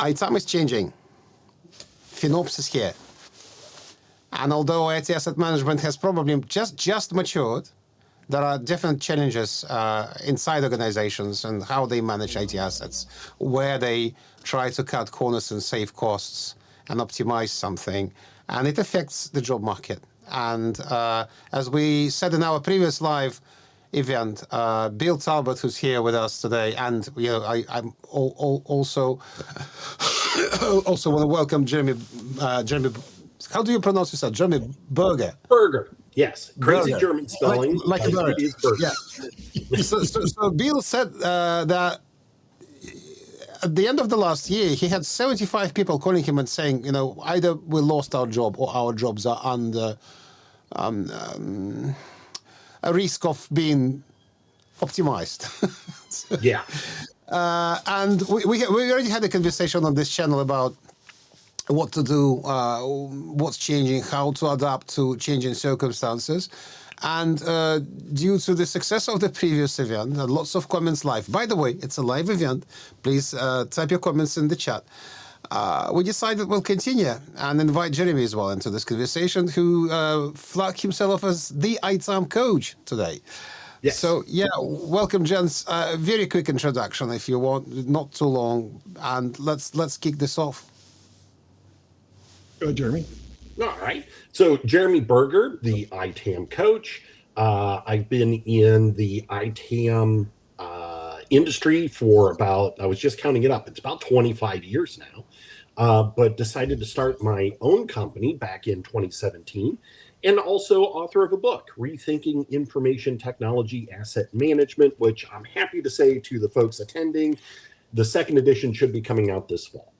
ITAM is changing. FinOps is here. And although IT asset management has probably just matured, there are different challenges inside organizations and how they manage IT assets, where they try to cut corners and save costs and optimize something, and it affects the job market. And as we said in our previous live event, Bill Talbot, who's here with us today, and I'm also want to welcome Jeremy. How do you pronounce yourself? Jeremy Boerger. Boerger. Yes, crazy Boerger. German spelling. Like a bird. It is Boerger. Yeah. so Bill said that at the end of the last year, he had 75 people calling him and saying, either we lost our job or our jobs are under a risk of being optimized. Yeah. And we already had a conversation on this channel about what to do, what's changing, how to adapt to changing circumstances. And due to the success of the previous event, lots of comments live. By the way, it's a live event. Please type your comments in the chat. We decided we'll continue and invite Jeremy as well into this conversation, who flagged himself as the ITAM coach today. Yes. So, welcome, gents. Very quick introduction, if you want, not too long. And let's kick this off. Go ahead, Jeremy. All right. So Jeremy Boerger, the ITAM coach. I've been in the ITAM industry for I was just counting it up, it's about 25 years now, but decided to start my own company back in 2017, and also author of a book, Rethinking Information Technology Asset Management, which I'm happy to say to the folks attending, the second edition should be coming out this fall.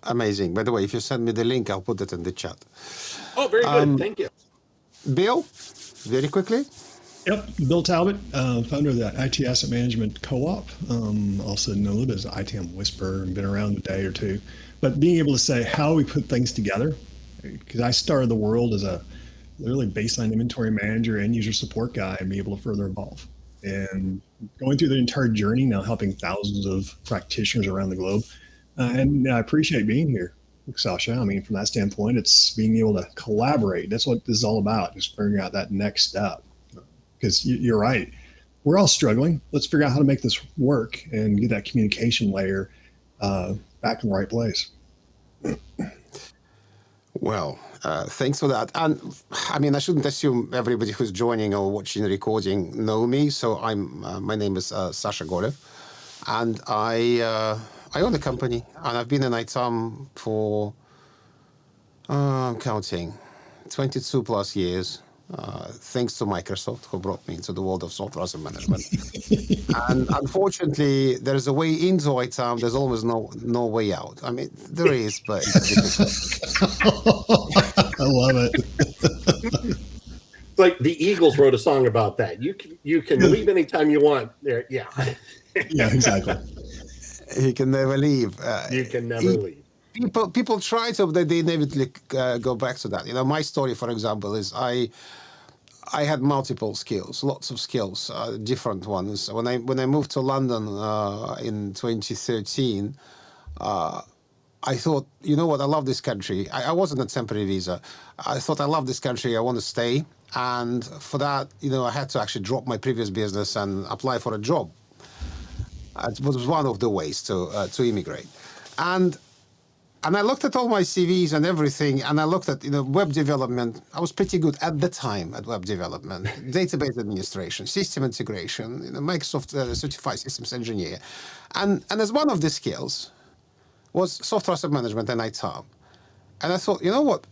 Amazing. By the way, if you send me the link, I'll put it in the chat. Oh, very good. Thank you. Bill, very quickly. Yep, Bill Talbot, founder of the IT Asset Management Co-op, also known as ITAM Whisperer, and been around a day or two. But being able to say how we put things together, because I started the world as a literally baseline inventory manager and user support guy, and be able to further evolve. And going through the entire journey, now helping thousands of practitioners around the globe. And I appreciate being here, Sasha. I mean, from that standpoint, it's being able to collaborate. That's what this is all about, just figuring out that next step. Because you're right. We're all struggling. Let's figure out how to make this work and get that communication layer back in the right place. Well, thanks for that. And I mean, I shouldn't assume everybody who's joining or watching the recording know me. So my name is Sasha Gorev, and I own a company, and I've been in ITAM for, I'm counting, 22 plus years. Thanks to Microsoft, who brought me into the world of software asset management. And unfortunately, there's a way into ITAM. There's always no way out. I mean, there is, but it's difficult. I love it. It's like the Eagles wrote a song about that. You can leave anytime you want. There, yeah. Yeah, exactly. He can never leave. You can never leave. People try to, but they inevitably go back to that. My story, for example, is I had multiple skills, lots of skills, different ones. When I moved to London in 2013, I thought, you know what, I love this country. I was on a temporary visa. I thought, I love this country, I want to stay. And for that, I had to actually drop my previous business and apply for a job. It was one of the ways to immigrate. And I looked at all my CVs and everything, and I looked at web development. I was pretty good at the time at web development, database administration, system integration, Microsoft certified systems engineer, and as one of the skills was software asset management and ITAM. And I thought, you know what?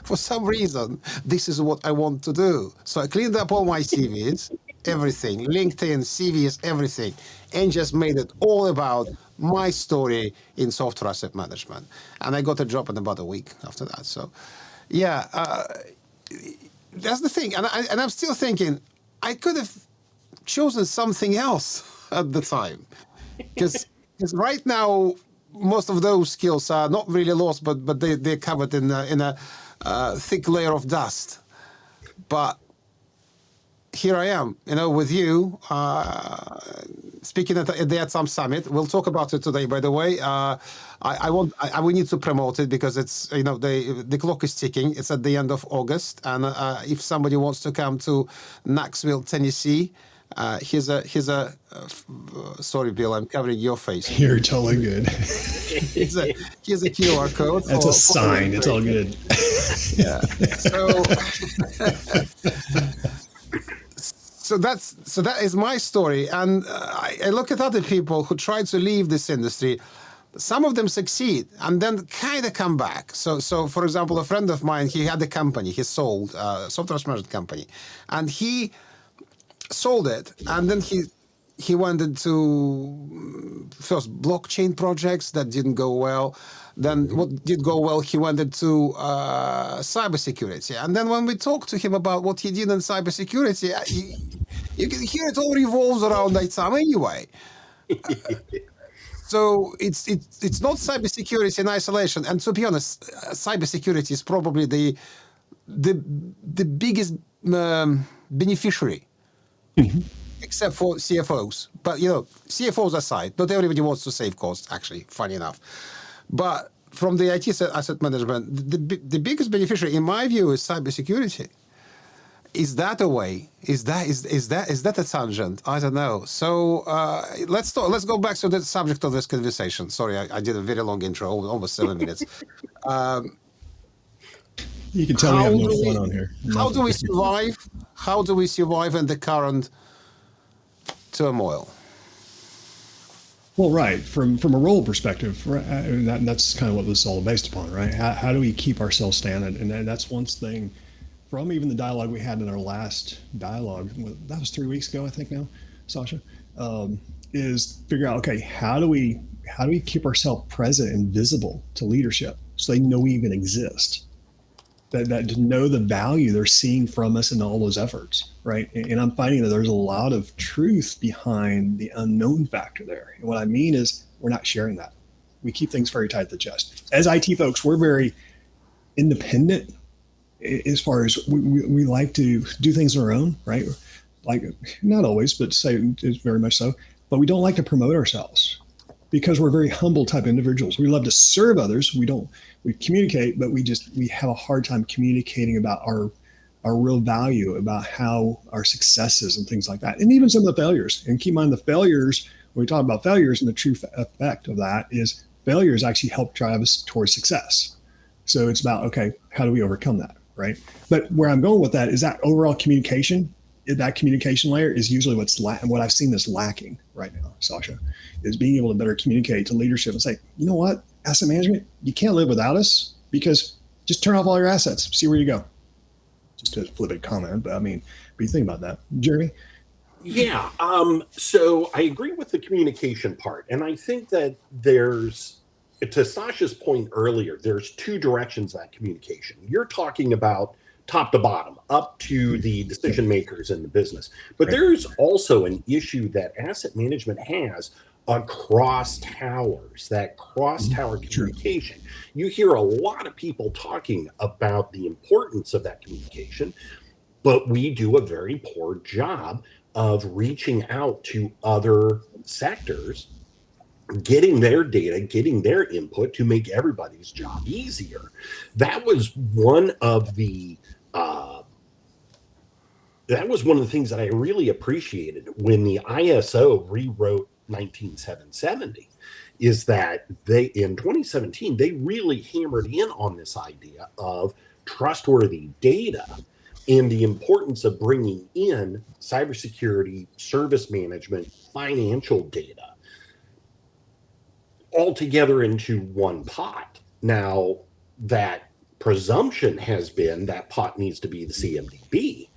For some reason, this is what I want to do. So I cleaned up all my CVs, everything, LinkedIn, CVs, everything, and just made it all about my story in software asset management. And I got a job in about a week after that. So, that's the thing. And I'm still thinking, I could have chosen something else at the time. Because right now, most of those skills are not really lost, but they're covered in a thick layer of dust. But here I am, with you, speaking at the ITAM Summit. We'll talk about it today, by the way. We need to promote it because it's, the clock is ticking. It's at the end of August. And if somebody wants to come to Knoxville, Tennessee, here's a sorry, Bill, I'm covering your face. You're totally good. Here's a QR code. That's a sign. It's all good. Yeah. So that is my story, and I look at other people who try to leave this industry. Some of them succeed and then kind of come back. So for example, a friend of mine, he had a company, he sold a software management company, and he sold it, and then he went into first blockchain projects that didn't go well. Then what did go well, he went into cybersecurity. And then when we talked to him about what he did in cybersecurity, you can hear it all revolves around ITAM anyway. So it's not cybersecurity in isolation. And to be honest, cybersecurity is probably the biggest beneficiary, except for CFOs. But CFOs aside, not everybody wants to save costs. Actually, funny enough. But from the IT asset management, the biggest beneficiary, in my view, is cybersecurity. Is that a way? Is that a tangent? I don't know. So let's go back to the subject of this conversation. Sorry, I did a very long intro, almost 7 minutes. You can tell we have no fun on here. How do we survive? How do we survive in the current turmoil? Well, right. From a role perspective, right, that's kind of what this is all based upon, right? How do we keep ourselves standing? And that's one thing from even the dialogue we had in our last dialogue. That was 3 weeks ago, I think now, Sasha, is figure out, okay, how do we keep ourselves present and visible to leadership so they know we even exist? That to know the value they're seeing from us in all those efforts, right? And I'm finding that there's a lot of truth behind the unknown factor there. And what I mean is we're not sharing that. We keep things very tight to the chest. As IT folks, we're very independent as far as we like to do things on our own, right? Like, not always, but say it's very much so. But we don't like to promote ourselves because we're very humble type individuals. We love to serve others. We communicate, but we have a hard time communicating about our real value, about how our successes and things like that. And even some of the failures. And keep in mind the failures, when we talk about failures, and the true effect of that is failures actually help drive us towards success. So it's about, okay, how do we overcome that, right? But where I'm going with that is that overall communication, that communication layer is usually what I've seen is lacking right now, Sasha, is being able to better communicate to leadership and say, you know what, asset management, you can't live without us, because just turn off all your assets, see where you go. Just a flippant comment, but I mean, what do you think about that, Jeremy? Yeah, so I agree with the communication part, and I think that there's, to Sasha's point earlier, there's two directions that communication. You're talking about top to bottom, up to the decision makers in the business. But there's also an issue that asset management has across towers, that cross-tower communication. You hear a lot of people talking about the importance of that communication, but we do a very poor job of reaching out to other sectors, getting their data, getting their input to make everybody's job easier. That was one of the things that I really appreciated when the ISO rewrote 19770, is that in 2017, they really hammered in on this idea of trustworthy data and the importance of bringing in cybersecurity, service management, financial data all together into one pot. Now, that presumption has been that pot needs to be the CMDB,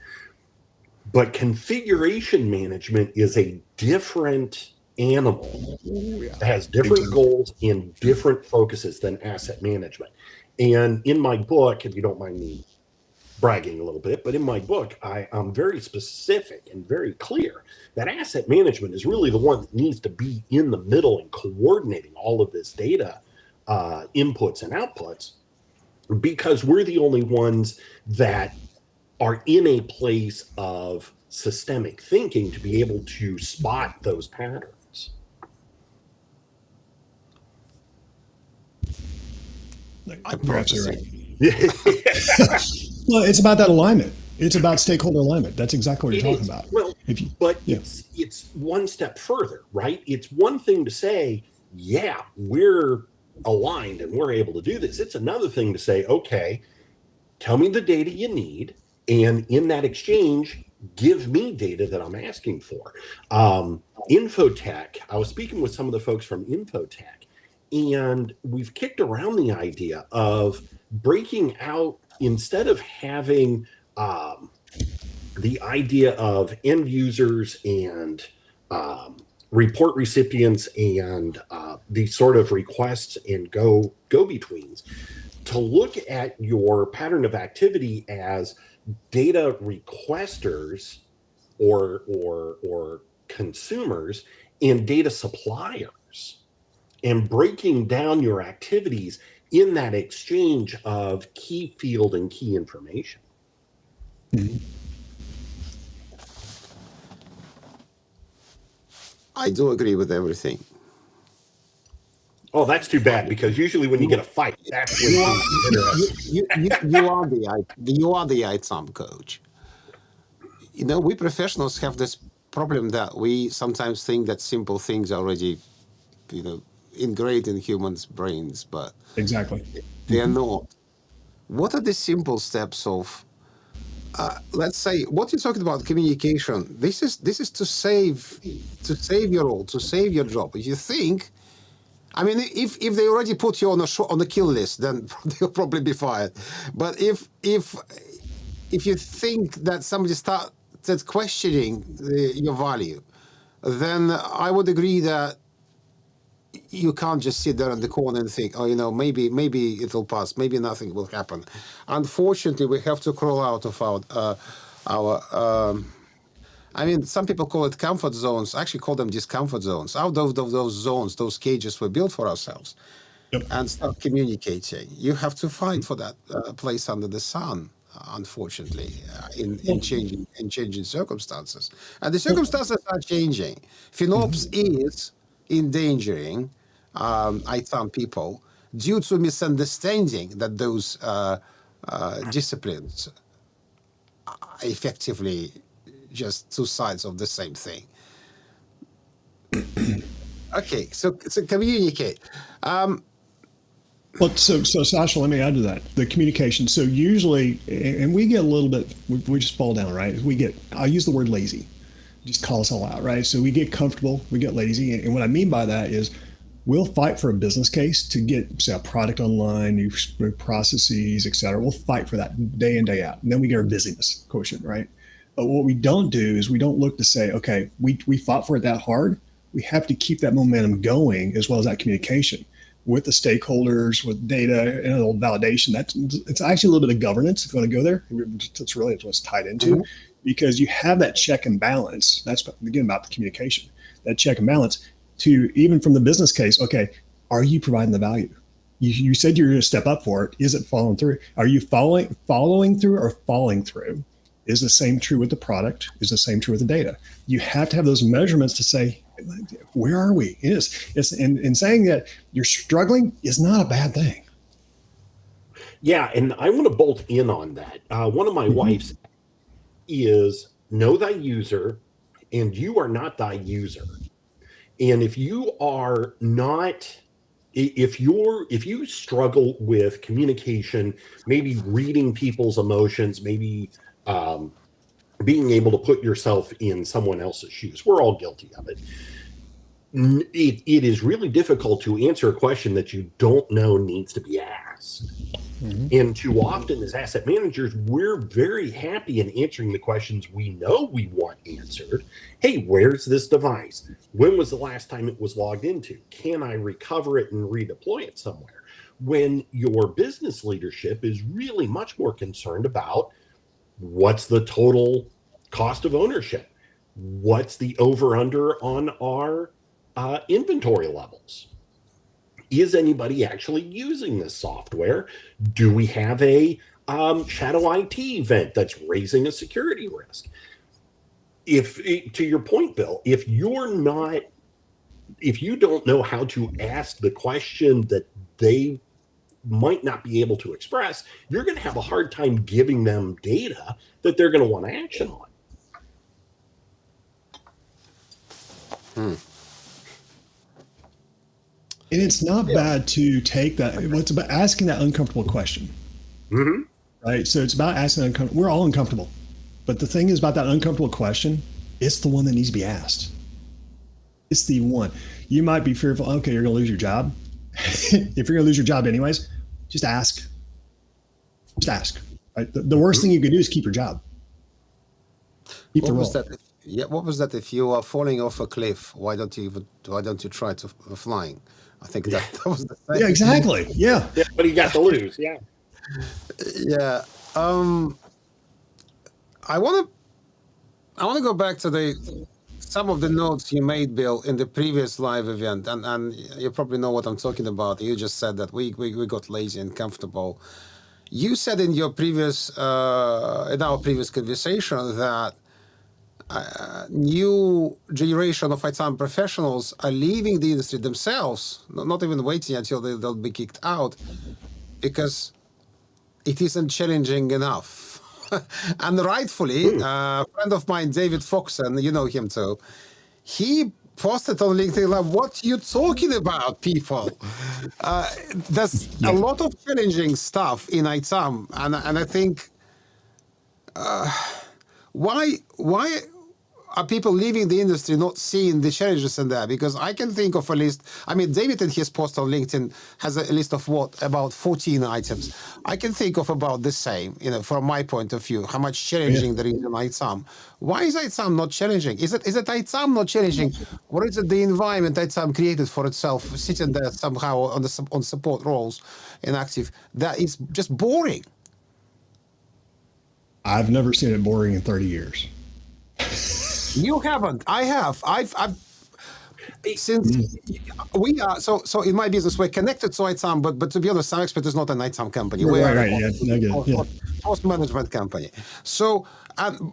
but configuration management is a different animal. It has different goals and different focuses than asset management. And in my book, if you don't mind me bragging a little bit, but in my book, I'm very specific and very clear that asset management is really the one that needs to be in the middle and coordinating all of this data inputs and outputs, because we're the only ones that are in a place of systemic thinking to be able to spot those patterns. You're absolutely right. Well, it's about that alignment. It's about stakeholder alignment. That's exactly what you're talking about. Well, it's one step further, right? It's one thing to say, yeah, we're aligned and we're able to do this. It's another thing to say, okay, tell me the data you need, and in that exchange, give me data that I'm asking for. Infotech, I was speaking with some of the folks from Infotech, and we've kicked around the idea of breaking out, instead of having the idea of end users and report recipients and these sort of requests and go-betweens, to look at your pattern of activity as data requesters or consumers and data suppliers, and breaking down your activities in that exchange of key field and key information. Mm-hmm. I do agree with everything. Oh, that's too bad, because usually when you get a fight, that's when you are the ITAM coach. You know, we professionals have this problem that we sometimes think that simple things are already, you know, ingrained in humans' brains, but exactly they are not. What are the simple steps of, let's say, what you're talking about, communication? This is to save your role, to save your job. If you think, I mean, if they already put you on the kill list, then they'll probably be fired. But if you think that somebody started questioning your value, then I would agree that you can't just sit there in the corner and think, oh, you know, maybe it'll pass, maybe nothing will happen. Unfortunately, we have to crawl out of our I mean, some people call it comfort zones. I actually call them discomfort zones. Out of those zones, those cages we built for ourselves, and start communicating. You have to fight for that place under the sun, unfortunately, in changing circumstances. And the circumstances are changing. FinOps is endangering ITAM people due to misunderstanding that those disciplines are effectively just two sides of the same thing. Okay, so communicate. Well, so Sasha, let me add to that, the communication. So usually, and we get a little bit, we just fall down, right? I'll use the word lazy, just call us all out, right? So we get comfortable, we get lazy. And what I mean by that is we'll fight for a business case to get, say, a product online, new processes, et cetera. We'll fight for that day in, day out. And then we get our busyness quotient, right? But what we don't do is we don't look to say, okay, we fought for it that hard. We have to keep that momentum going, as well as that communication with the stakeholders, with data and a little validation. It's actually a little bit of governance going to go there. That's really what it's tied into, because you have that check and balance. That's, again, about the communication, that check and balance to, even from the business case, okay, are you providing the value? You said you're going to step up for it. Is it following through? Are you following through or falling through? Is the same true with the product? Is the same true with the data? You have to have those measurements to say, where are we? It's and saying that you're struggling is not a bad thing. Yeah, and I want to bolt in on that. One of my wife's is know thy user, and you are not thy user. And if you are not, if you struggle with communication, maybe reading people's emotions, maybe being able to put yourself in someone else's shoes. We're all guilty of it. It is really difficult to answer a question that you don't know needs to be asked. And too often as asset managers, we're very happy in answering the questions we know we want answered. Hey, where's this device? When was the last time it was logged into? Can I recover it and redeploy it somewhere? When your business leadership is really much more concerned about what's the total cost of ownership? What's the over-under on our inventory levels? Is anybody actually using this software? Do we have a shadow IT event that's raising a security risk? to your point, Bill, if you don't know how to ask the question that they might not be able to express, you're going to have a hard time giving them data that they're going to want to action on. And it's not bad to take that. It's about asking that uncomfortable question, right? So it's about asking uncomfortable. We're all uncomfortable, but the thing is about that uncomfortable question, it's the one that needs to be asked. It's the one. You might be fearful. Okay, you're going to lose your job. If you're going to lose your job anyways, just ask. Just ask. Right? The worst thing you can do is keep your job. Keep the role. What was that? If you are falling off a cliff, why don't you try to flying? I think that was the thing. Yeah, exactly. Yeah. But you got to lose. Yeah. Yeah. I want to go back to some of the notes you made, Bill, in the previous live event, and you probably know what I'm talking about. You just said that we got lazy and comfortable. You said in our previous conversation that new generation of ITAM professionals are leaving the industry themselves, not even waiting until they'll be kicked out, because it isn't challenging enough. And rightfully, a friend of mine, David Foxen, you know him too, he posted on LinkedIn, like, what you talking about, people? There's a lot of challenging stuff in ITAM, and I think, why are people leaving the industry not seeing the challenges in there? Because I can think of a list. I mean, David in his post on LinkedIn has a list of about 14 items. I can think of about the same, from my point of view, how much challenging there is in ITAM. Why is ITAM not challenging? Is it ITAM not challenging, or is it the environment ITAM created for itself, sitting there somehow on support roles inactive, that is just boring? I've never seen it boring in 30 years. You haven't. I have. I've since we are so in my business we're connected to ITAM, but to be honest, SAMexpert is not an ITAM company. We're a post management company. So,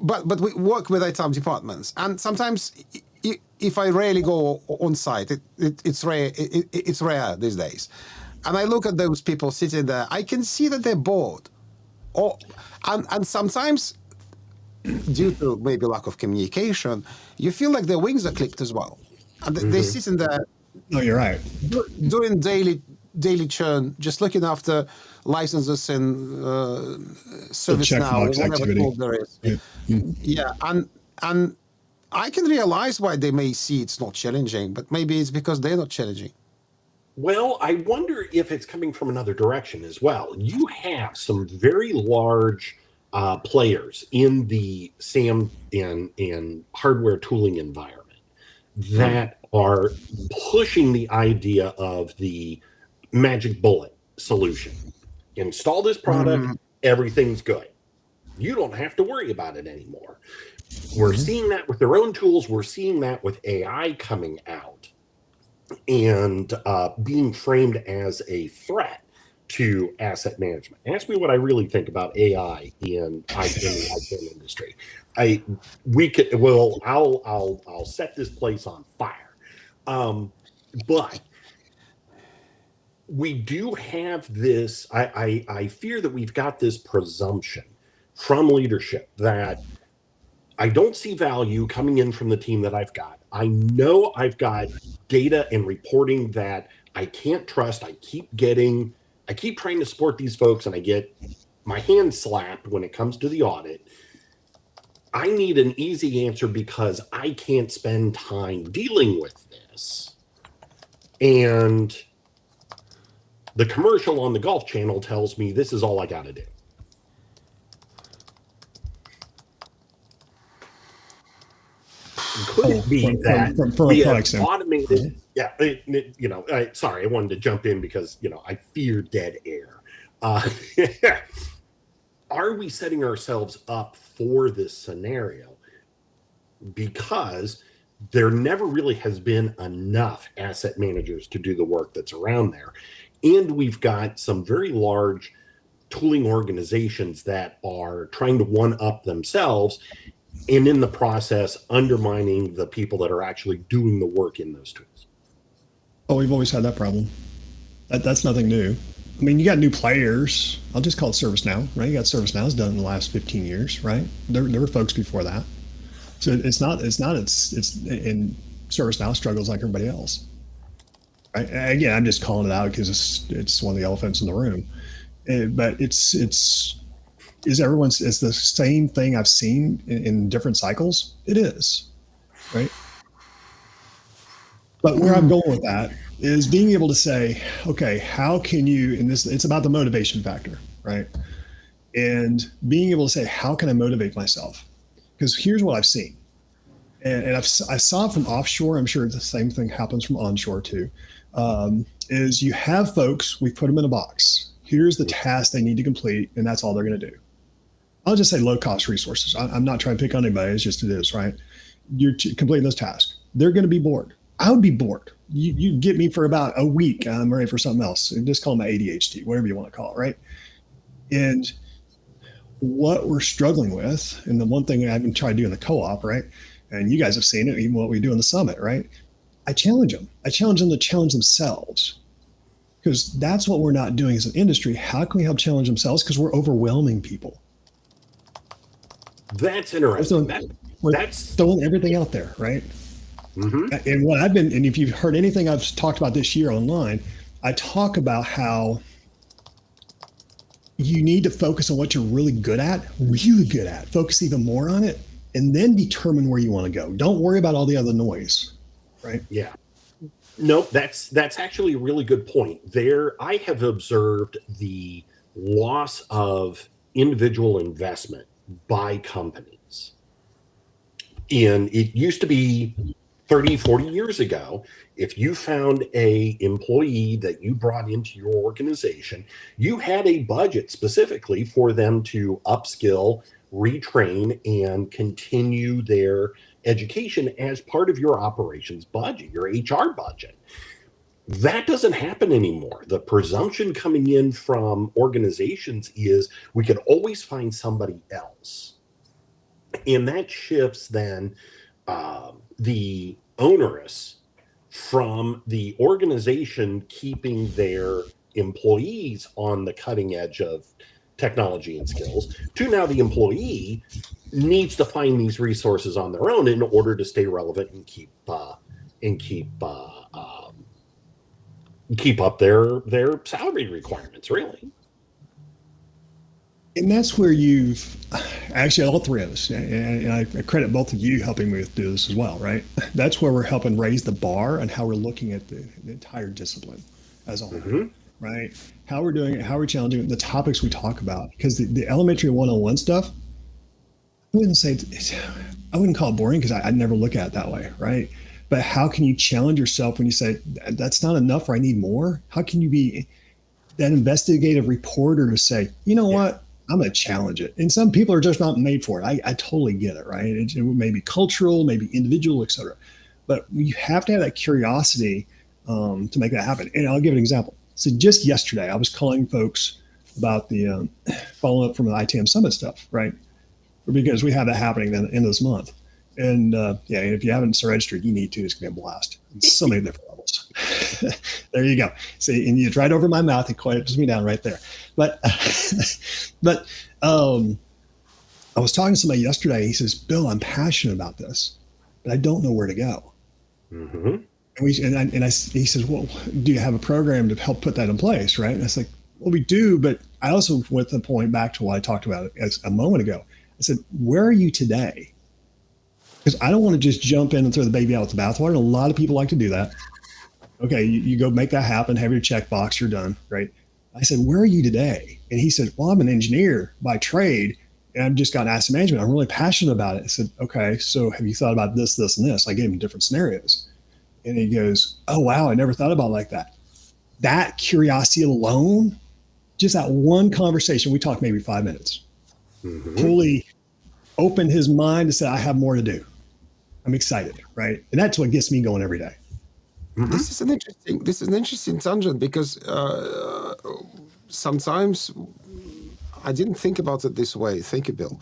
but we work with ITAM departments, and sometimes if I rarely go on site, it's rare. It's rare these days, and I look at those people sitting there. I can see that they're bored, and sometimes, due to maybe lack of communication, you feel like their wings are clipped as well. And they're sitting there. No, you're right. Doing daily churn, just looking after licenses and ServiceNow, whatever tool there is. Yeah, and I can realize why they may see it's not challenging, but maybe it's because they're not challenging. Well, I wonder if it's coming from another direction as well. You have some very large players in the SAM and hardware tooling environment that are pushing the idea of the magic bullet solution. Install this product, everything's good. You don't have to worry about it anymore. We're seeing that with their own tools. We're seeing that with AI coming out and being framed as a threat to asset management. Ask me what I really think about AI in the ITAM industry. I'll set this place on fire. But we do have this. I fear that we've got this presumption from leadership that I don't see value coming in from the team that I've got. I know I've got data and reporting that I can't trust. I keep trying to support these folks and I get my hand slapped when it comes to the audit. I need an easy answer because I can't spend time dealing with this. And the commercial on the Golf Channel tells me this is all I got to do. Could it be that we have automated? Yeah, sorry, I wanted to jump in because I fear dead air. Are we setting ourselves up for this scenario? Because there never really has been enough asset managers to do the work that's around there, and we've got some very large tooling organizations that are trying to one up themselves. and in the process undermining the people that are actually doing the work in those tools. Oh, we've always had that problem. That's nothing new. I mean, you got new players. I'll just call it ServiceNow, right? You got ServiceNow's done in the last 15 years, right? There were folks before that. So it's in ServiceNow struggles like everybody else. Right? Again, I'm just calling it out because it's one of the elephants in the room. But it's the same thing I've seen in different cycles. It is, right? But where I'm going with that is being able to say, okay, how can you, and it's about the motivation factor, right? And being able to say, how can I motivate myself? Because here's what I've seen. And I saw it from offshore. I'm sure the same thing happens from onshore too. Is you have folks, we put them in a box. Here's the task they need to complete, and that's all they're going to do. I'll just say low cost resources. I'm not trying to pick on anybody. It's just it is, right? You're completing those tasks. They're going to be bored. I would be bored. You get me for about a week. I'm ready for something else. Just call my ADHD, whatever you want to call it, right? And what we're struggling with, and the one thing I've been trying to do in the co-op, right? And you guys have seen it, even what we do in the summit, right? I challenge them. I challenge them to challenge themselves, because that's what we're not doing as an industry. How can we help challenge themselves? Because we're overwhelming people. That's interesting. We're throwing everything out there, right? Mm-hmm. And what I've been, and if you've heard anything I've talked about this year online, I talk about how you need to focus on what you're really good at, focus even more on it, and then determine where you want to go. Don't worry about all the other noise, right? Yeah. No, that's actually a really good point. There, I have observed the loss of individual investment by companies. And it used to be 30, 40 years ago, if you found a employee that you brought into your organization, you had a budget specifically for them to upskill, retrain, and continue their education as part of your operations budget, your HR budget. That doesn't happen anymore. The presumption coming in from organizations is we could always find somebody else. And that shifts then the onerous from the organization keeping their employees on the cutting edge of technology and skills to now the employee needs to find these resources on their own in order to stay relevant and keep up their salary requirements, really. And that's where you've actually, all three of us, and I credit both of you helping me do this as well, right? That's where we're helping raise the bar and how we're looking at the entire discipline as a whole, mm-hmm. right? How we're doing it, how we're challenging the topics we talk about. Because the elementary one-on-one stuff, I wouldn't call it boring because I never look at it that way, right? But how can you challenge yourself when you say, that's not enough or I need more? How can you be that investigative reporter to say, you know what? I'm going to challenge it. And some people are just not made for it. I totally get it, right? It may be cultural, maybe individual, et cetera. But you have to have that curiosity to make that happen. And I'll give an example. So just yesterday, I was calling folks about the following up from the ITAM Summit stuff, right? Because we have that happening at the end of this month. And if you haven't registered, you need to. It's going to be a blast. So many different levels. There you go. See, and you tried over my mouth. It quiets me down right there. But I was talking to somebody yesterday. He says, Bill, I'm passionate about this, but I don't know where to go. Mm-hmm. He says, well, do you have a program to help put that in place, right? And I was like, well, we do, but I also went to the point back to what I talked about a moment ago. I said, where are you today? Because I don't want to just jump in and throw the baby out with the bathwater. And a lot of people like to do that. Okay, you go make that happen, have your checkbox, you're done, right? I said, where are you today? And he said, well, I'm an engineer by trade, and I've just got asset management. I'm really passionate about it. I said, okay, so have you thought about this, this, and this? I gave him different scenarios. And he goes, oh, wow, I never thought about it like that. That curiosity alone, just that one conversation, we talked maybe 5 minutes, fully opened his mind to say, I have more to do. I'm excited, right? And that's what gets me going every day. Mm-hmm. This is an interesting tangent because sometimes I didn't think about it this way. Thank you, Bill.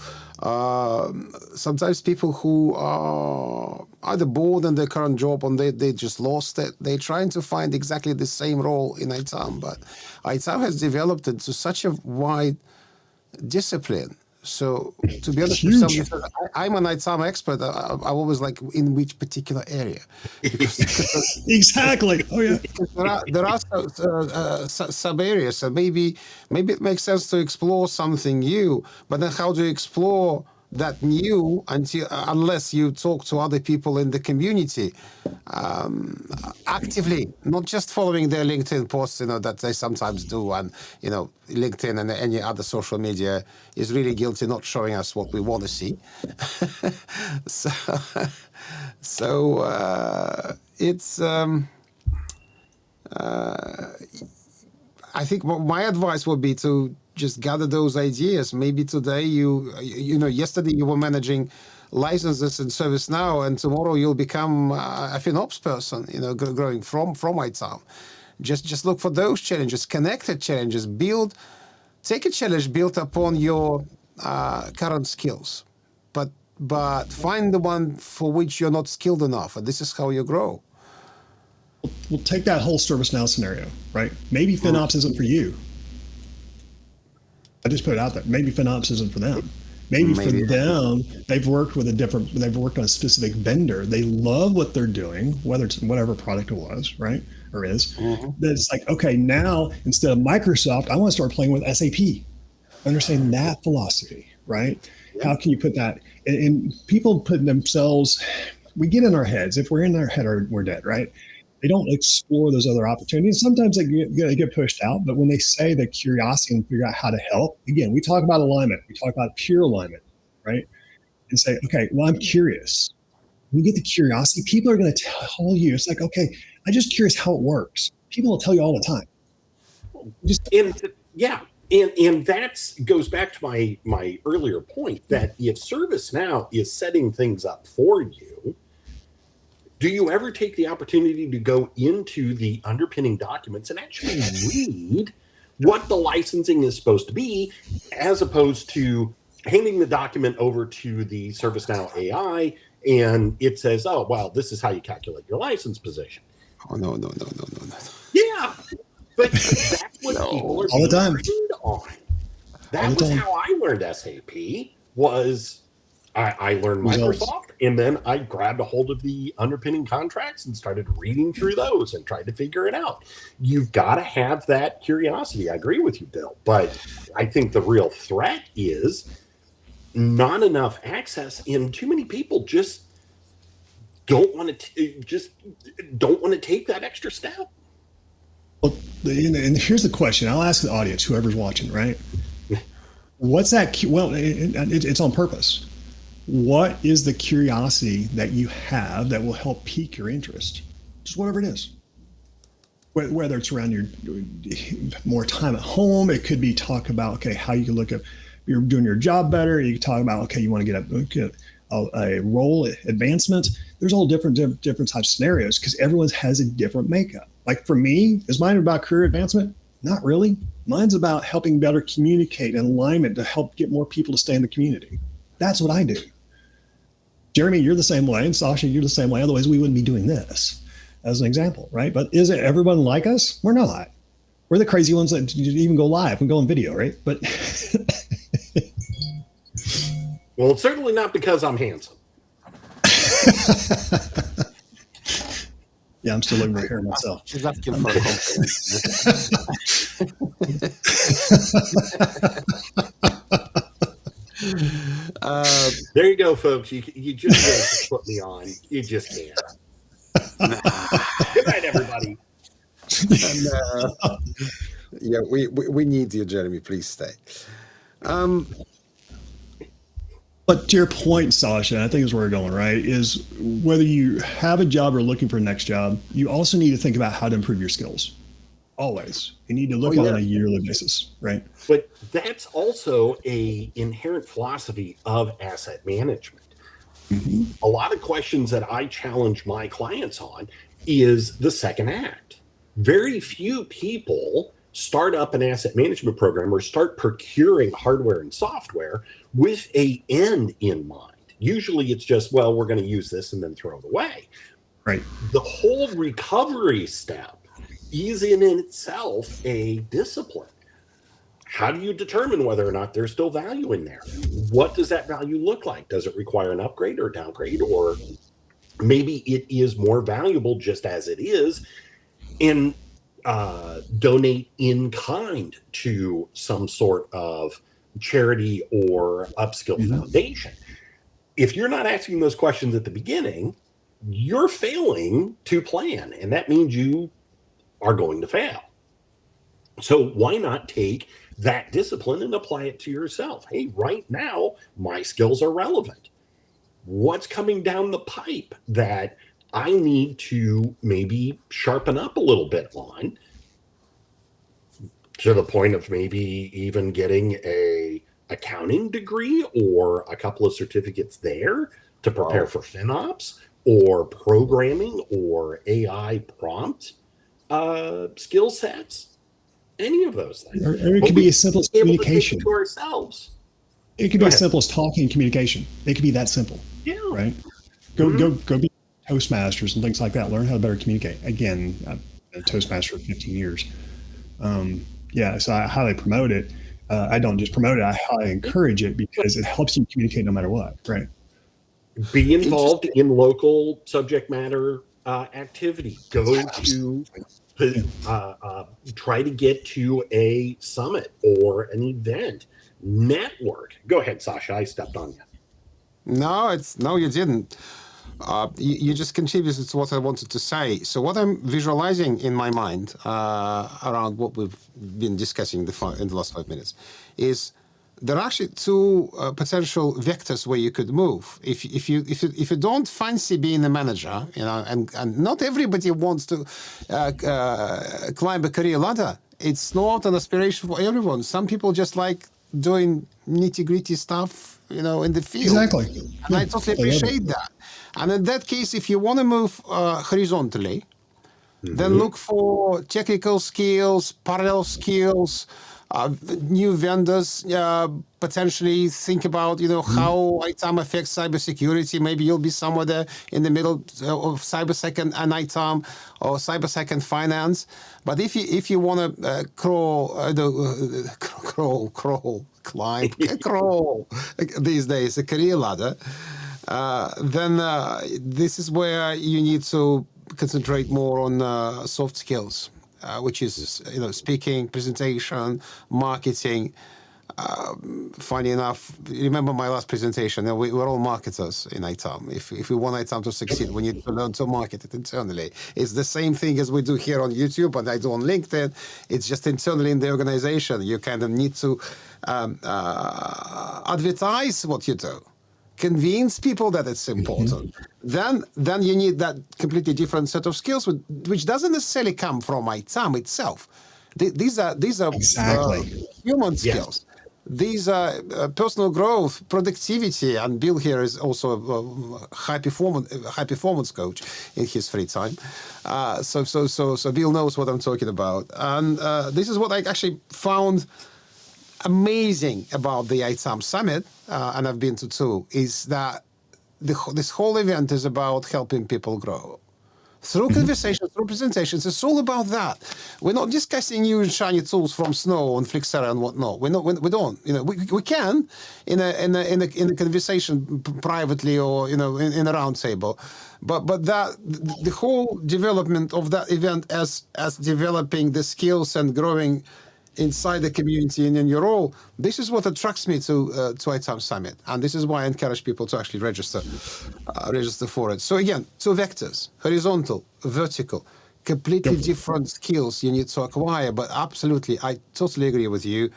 Sometimes people who are either bored in their current job or they just lost it, they're trying to find exactly the same role in ITAM, but ITAM has developed into such a wide discipline. So to be honest, if somebody says, I'm an ITAM expert, I always like, in which particular area? Exactly. Oh yeah. There are sub areas, and maybe it makes sense to explore something new. But then, how do you explore that new unless you talk to other people in the community actively, not just following their LinkedIn posts, that they sometimes do, and LinkedIn and any other social media is really guilty not showing us what we want to see. So it's I think my advice would be to just gather those ideas. Maybe today yesterday you were managing licenses in ServiceNow, and tomorrow you'll become a FinOps person, growing from ITAM. Just look for those challenges, connected challenges, take a challenge built upon your current skills, but find the one for which you're not skilled enough, and this is how you grow. We'll take that whole ServiceNow scenario, right? Maybe FinOps isn't for you. I just put it out there. Maybe FinOps isn't for them. Maybe for them, they've worked on a specific vendor. They love what they're doing, whether it's whatever product it was, right? Or is. That it's like, okay, now instead of Microsoft, I want to start playing with SAP. Understand that philosophy, right? Yeah. How can you put that? And people put themselves, we get in our heads. If we're in our head, we're dead, right? They don't explore those other opportunities. Sometimes they get pushed out, but when they say the curiosity and figure out how to help, again, we talk about alignment. We talk about pure alignment, right? And say, okay, well, I'm curious. When you get the curiosity, people are going to tell you, it's like, okay, I'm just curious how it works. People will tell you all the time. And that goes back to my earlier point that if ServiceNow is setting things up for you, do you ever take the opportunity to go into the underpinning documents and actually read what the licensing is supposed to be, as opposed to handing the document over to the ServiceNow AI and it says, oh, well, this is how you calculate your license position? Oh, no. Yeah, but that's what people are all the time trained on. That was how I learned SAP. I learned Microsoft, and then I grabbed a hold of the underpinning contracts and started reading through those and tried to figure it out. You've got to have that curiosity. I agree with you, Bill. But I think the real threat is not enough access, and too many people just don't want to take that extra step. Well, and here's the question. I'll ask the audience, whoever's watching, right? What's that? Well, it's on purpose. What is the curiosity that you have that will help pique your interest? Just whatever it is. Whether it's around your more time at home, it could be talk about, okay, how you can look at you're doing your job better. You can talk about, okay, you want to get a role advancement. There's all different types of scenarios because everyone has a different makeup. Like for me, is mine about career advancement? Not really. Mine's about helping better communicate and alignment to help get more people to stay in the community. That's what I do. Jeremy, you're the same way, and Sasha, you're the same way. Otherwise, we wouldn't be doing this as an example, right? But is it everyone like us? We're not. We're the crazy ones that even go live and go on video, right? But well, it's certainly not because I'm handsome. Yeah, I'm still looking right here myself. There you go, folks. You just put me on. You just can't. Good night, everybody. Yeah, we need you, Jeremy. Please stay. But to your point, Sasha, I think is where we're going, right? Is whether you have a job or looking for a next job, you also need to think about how to improve your skills. Always. You need to look at it on a yearly basis, right? But that's also a inherent philosophy of asset management. Mm-hmm. A lot of questions that I challenge my clients on is the second act. Very few people start up an asset management program or start procuring hardware and software with a end in mind. Usually it's just, well, we're going to use this and then throw it away. Right. The whole recovery step is in itself a discipline. How do you determine whether or not there's still value in there? What does that value look like? Does it require an upgrade or downgrade? Or maybe it is more valuable just as it is, and donate in kind to some sort of charity or upskill foundation. If you're not asking those questions at the beginning, you're failing to plan, and that means you are going to fail. So why not take that discipline and apply it to yourself? Hey, right now, my skills are relevant. What's coming down the pipe that I need to maybe sharpen up a little bit on, to the point of maybe even getting a accounting degree or a couple of certificates there to prepare for FinOps or programming or AI prompt skill sets? Any of those things. Or it could be as simple as communication. To ourselves. It could be as simple as talking and communication. It could be that simple. Yeah. Right. Go be Toastmasters and things like that. Learn how to better communicate. Again, I've been a Toastmaster for 15 years. So I highly promote it. I don't just promote it. I highly encourage it because it helps you communicate no matter what. Right. Be involved in local subject matter activity. Go to try to get to a summit or an event. Network. Go ahead, Sasha. I stepped on you. No, you didn't. You just contributed to what I wanted to say. So what I'm visualizing in my mind around what we've been discussing in the last 5 minutes is there are actually two potential vectors where you could move. If you don't fancy being a manager, and not everybody wants to climb a career ladder. It's not an aspiration for everyone. Some people just like doing nitty-gritty stuff, in the field. Exactly. And I totally appreciate that. And in that case, if you want to move horizontally, then look for technical skills, parallel skills, new vendors, potentially think about, how ITAM affects cybersecurity. Maybe you'll be somewhere there in the middle of CyberSec and ITAM or CyberSec and finance. But if you want to climb these days, a career ladder, then this is where you need to concentrate more on soft skills. Which is, speaking, presentation, marketing. Funny enough, remember my last presentation, we're all marketers in ITAM. If we want ITAM to succeed, we need to learn to market it internally. It's the same thing as we do here on YouTube and I do on LinkedIn. It's just internally in the organization. You kind of need to advertise what you do. Convince people that it's important. Then you need that completely different set of skills, which doesn't necessarily come from ITAM itself. These are exactly human skills. Yes. These are personal growth, productivity, and Bill here is also a high performance coach in his free time. So Bill knows what I'm talking about, and this is what I actually found amazing about the ITAM Summit, and I've been to two, is that this whole event is about helping people grow. Through conversations, through presentations, it's all about that. We're not discussing new and shiny tools from Snow and Flixera and whatnot. We don't. We can in a conversation privately or in a round table, but that the whole development of that event as developing the skills and growing inside the community and in your role, this is what attracts me to ITAM Summit, and this is why I encourage people to actually register for it. So again, two vectors: horizontal, vertical, completely different skills you need to acquire. But absolutely, I totally agree with you.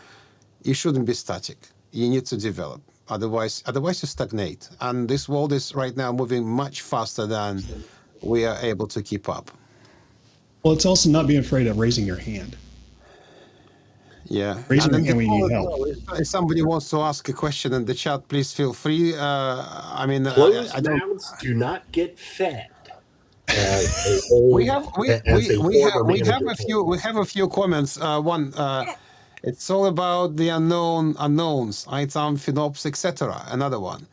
You shouldn't be static. You need to develop. Otherwise you stagnate. And this world is right now moving much faster than we are able to keep up. Well, it's also not being afraid of raising your hand. Yeah. Raise your hand when you need help. If somebody wants to ask a question in the chat, please feel free. Closed mouths do not get fed. as a old, We have as a former manager told me. we have a few comments. One, it's all about the unknowns, ITAM, FinOps, etc. Another one.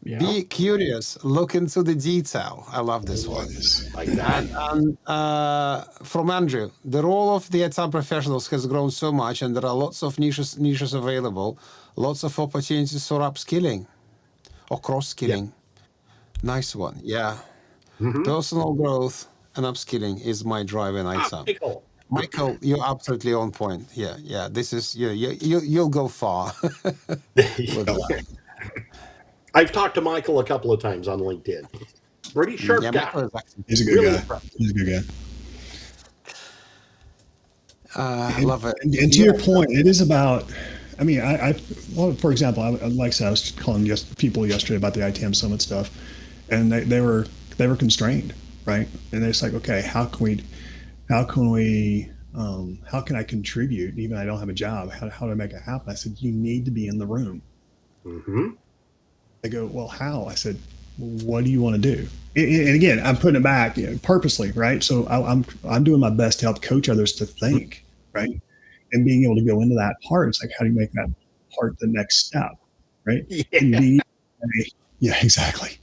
Yeah. Be curious, look into the detail. I love this one. Like that. And from Andrew, the role of the ITAM professionals has grown so much, and there are lots of niches available, lots of opportunities for upskilling or cross-skilling. Nice one, yeah. Personal growth and upskilling is my drive in ITAM. Michael, you're absolutely on point. Yeah. This is you'll go far. With that. I've talked to Michael a couple of times on LinkedIn. Pretty sharp guy. He's a good Really guy. impressive. He's a good guy. Love it. And to your point, it is about. I mean, well, for example, like I said, I was calling people yesterday about the ITAM Summit stuff, and they were constrained, right? And it's like, okay, how can I contribute? Even if I don't have a job, how do I make it happen? I said, you need to be in the room. Mm-hmm. They go, well, how? I said, what do you want to do? And again, I'm putting it back purposely, right? So I'm doing my best to help coach others to think, right? And being able to go into that part, it's like, how do you make that part the next step, right? Yeah, exactly.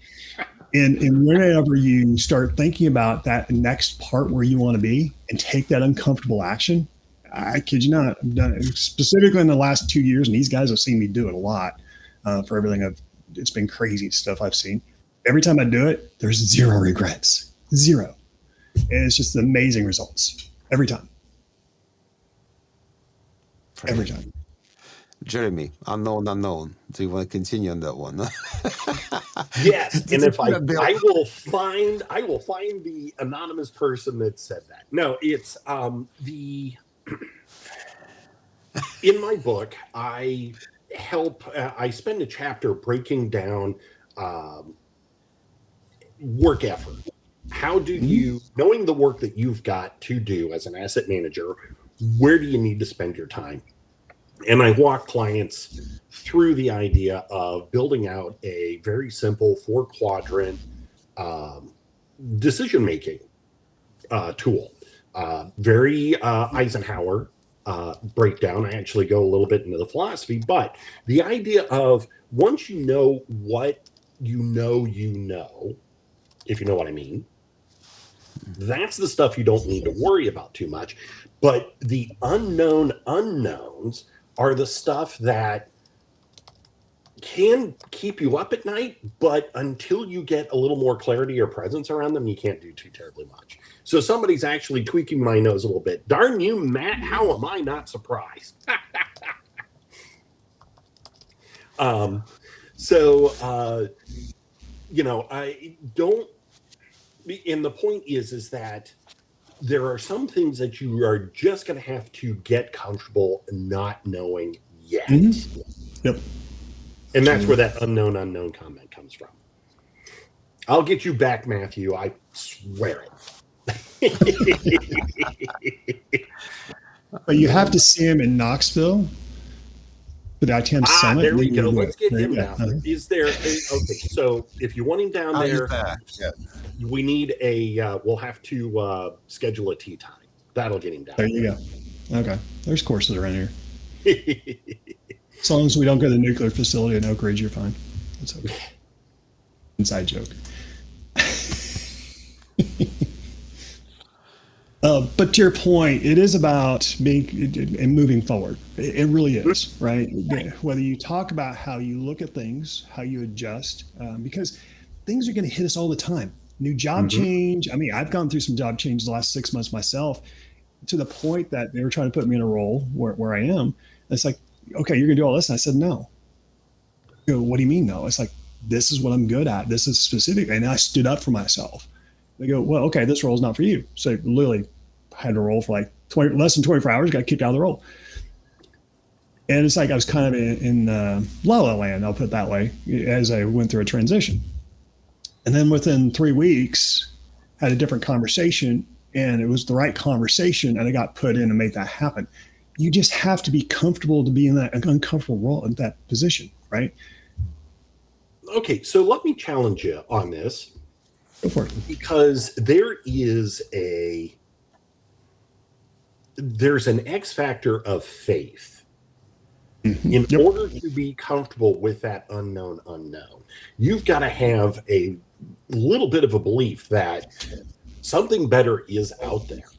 And whenever you start thinking about that next part where you want to be and take that uncomfortable action, I kid you not, I've done it specifically in the last 2 years, and these guys have seen me do it a lot for everything it's been crazy stuff I've seen. Every time I do it, there's zero regrets, zero. And it's just amazing results every time. Every time. Jeremy, unknown. Do you want to continue on that one? Yes, and if I will find the anonymous person that said that. No, it's in my book, I spend a chapter breaking down work effort. How do you, knowing the work that you've got to do as an asset manager, where do you need to spend your time? And I walk clients through the idea of building out a very simple 4-quadrant decision-making tool. Very Eisenhower breakdown. I actually go a little bit into the philosophy, but the idea of once you know what you know, if you know what I mean, that's the stuff you don't need to worry about too much. But the unknown unknowns are the stuff that can keep you up at night, but until you get a little more clarity or presence around them, you can't do too terribly much. So somebody's actually tweaking my nose a little bit. Darn you, Matt, how am I not surprised? I don't, and the point is that there are some things that you are just going to have to get comfortable not knowing yet. Mm-hmm. Yep. And that's where that unknown comment comes from. I'll get you back, Matthew. I swear it. But you have to see him in Knoxville for the ITAM Summit. There we go. Let's get him down. Is there okay? So if you want him down there, we need we'll have to schedule a tea time. That'll get him down. There you go. Okay. There's courses around here. As long as we don't go to the nuclear facility in Oak Ridge, you're fine. That's okay. Inside joke. But to your point, it is about being and moving forward. It really is, right? Whether you talk about how you look at things, how you adjust, because things are going to hit us all the time. New job change. I mean, I've gone through some job changes the last 6 months myself, to the point that they were trying to put me in a role where I am. It's like, okay, you're going to do all this. And I said, no. I go, what do you mean, no? It's like, this is what I'm good at. This is specific. And I stood up for myself. They go, well, okay, this role is not for you. So literally had to roll for like less than 24 hours, got kicked out of the role. And it's like I was kind of in la la land, I'll put it that way, as I went through a transition. And then within 3 weeks, had a different conversation, and it was the right conversation, and I got put in and made that happen. You just have to be comfortable to be in that uncomfortable role, in that position, right? Okay, so let me challenge you on this. Go for it. Because there's an X factor of faith. In Yep. order to be comfortable with that unknown, you've got to have a little bit of a belief that something better is out there.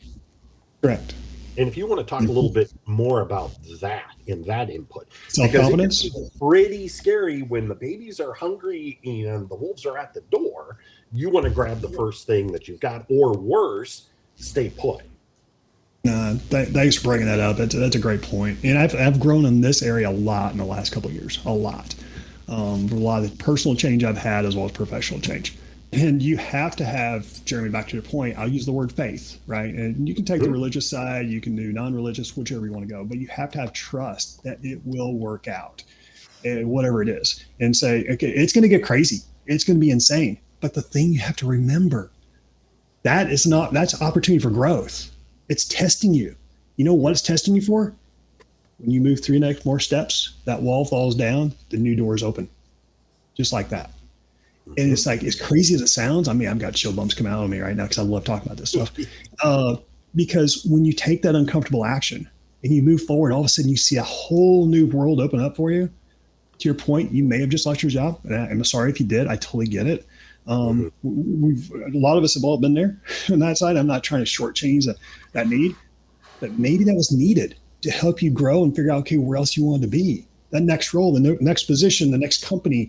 Correct. And if you want to talk a little bit more about that and that input, Self-confidence. because it's pretty scary when the babies are hungry and the wolves are at the door. You want to grab the first thing that you've got, or worse, stay put. Thanks for bringing that up. That's a great point. And I've grown in this area a lot in the last couple of years, a lot. A lot of personal change I've had as well as professional change. And you have to have, Jeremy, back to your point, I'll use the word faith, right? And you can take the religious side, you can do non-religious, whichever you want to go, but you have to have trust that it will work out, whatever it is. And say, okay, it's going to get crazy. It's going to be insane. But the thing you have to remember, that's opportunity for growth. It's testing you. You know what it's testing you for? When you move 3 more steps, that wall falls down, the new doors open. Just like that. And it's like, as crazy as it sounds, I mean, I've got chill bumps coming out of me right now because I love talking about this stuff. Because when you take that uncomfortable action and you move forward, all of a sudden you see a whole new world open up for you. To your point, you may have just lost your job. And I'm sorry if you did. I totally get it. A lot of us have all been there on that side. I'm not trying to shortchange that need, but maybe that was needed to help you grow and figure out, okay, where else you wanted to be. That next role, the next position, the next company.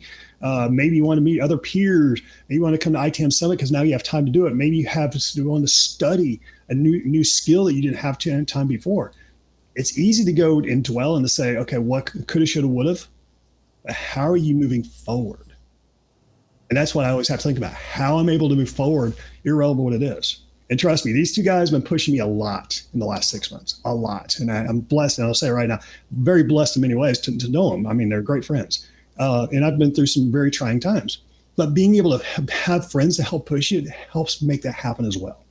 Maybe you want to meet other peers. Maybe you want to come to ITAM Summit because now you have time to do it. Maybe you want to study a new skill that you didn't have time before. It's easy to go and dwell and to say, okay, what coulda, shoulda, woulda. But how are you moving forward? And that's what I always have to think about, how I'm able to move forward, irrelevant what it is. And trust me, these 2 guys have been pushing me a lot in the last 6 months, a lot. And I'm blessed, and I'll say right now, very blessed in many ways to know them. I mean, they're great friends. And I've been through some very trying times. But being able to have friends to help push you, it helps make that happen as well.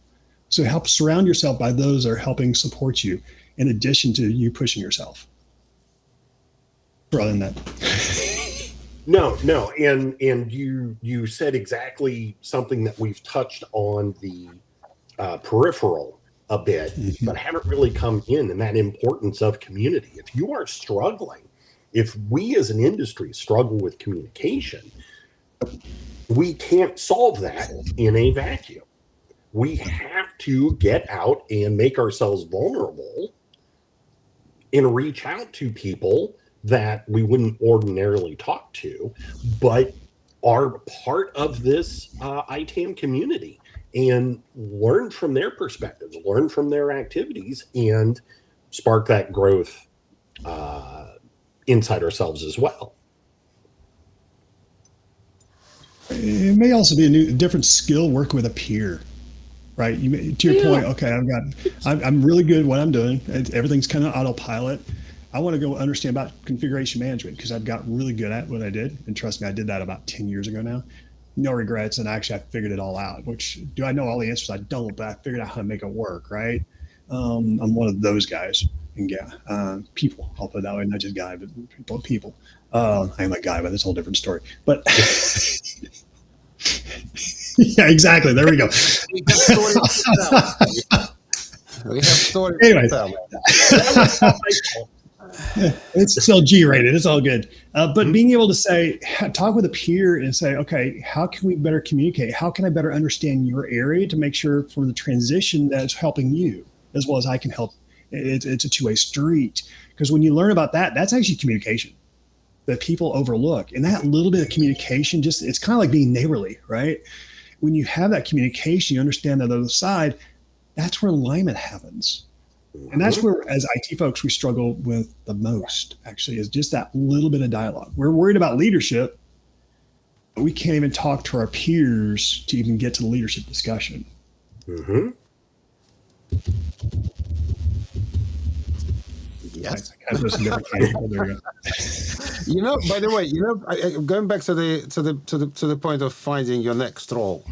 So help surround yourself by those that are helping support you in addition to you pushing yourself. Rather than that. No, and you said exactly something that we've touched on the peripheral a bit, but haven't really come in, and that importance of community. If you are struggling, if we as an industry struggle with communication, we can't solve that in a vacuum. We have to get out and make ourselves vulnerable and reach out to people that we wouldn't ordinarily talk to, but are part of this ITAM community, and learn from their perspectives, learn from their activities, and spark that growth inside ourselves as well. It may also be a different skill working with a peer, right? To your point, okay, I'm really good at what I'm doing. Everything's kind of autopilot. I want to go understand about configuration management because I've got really good at what I did. And trust me, I did that about 10 years ago now. No regrets. And actually, I figured it all out, which do I know all the answers? I don't, but I figured out how to make it work, right? I'm one of those guys. And people, I'll put it that way, not just guy, but people. I am a guy, but that's a whole different story. But yeah, exactly. There we go. We have stories to tell. We have stories Anyway. to tell. It's still G-rated. It's all good. But being able to say, talk with a peer and say, okay, how can we better communicate? How can I better understand your area to make sure for the transition that's helping you as well as I can help? It's a two-way street. Because when you learn about that, that's actually communication that people overlook. And that little bit of communication, it's kind of like being neighborly, right? When you have that communication, you understand that other side, that's where alignment happens. And that's where, as IT folks, we struggle with the most, actually, is just that little bit of dialogue. We're worried about leadership, but we can't even talk to our peers to even get to the leadership discussion. Mm-hmm. Yes. There you go. You know, by the way, going back to the point of finding your next role.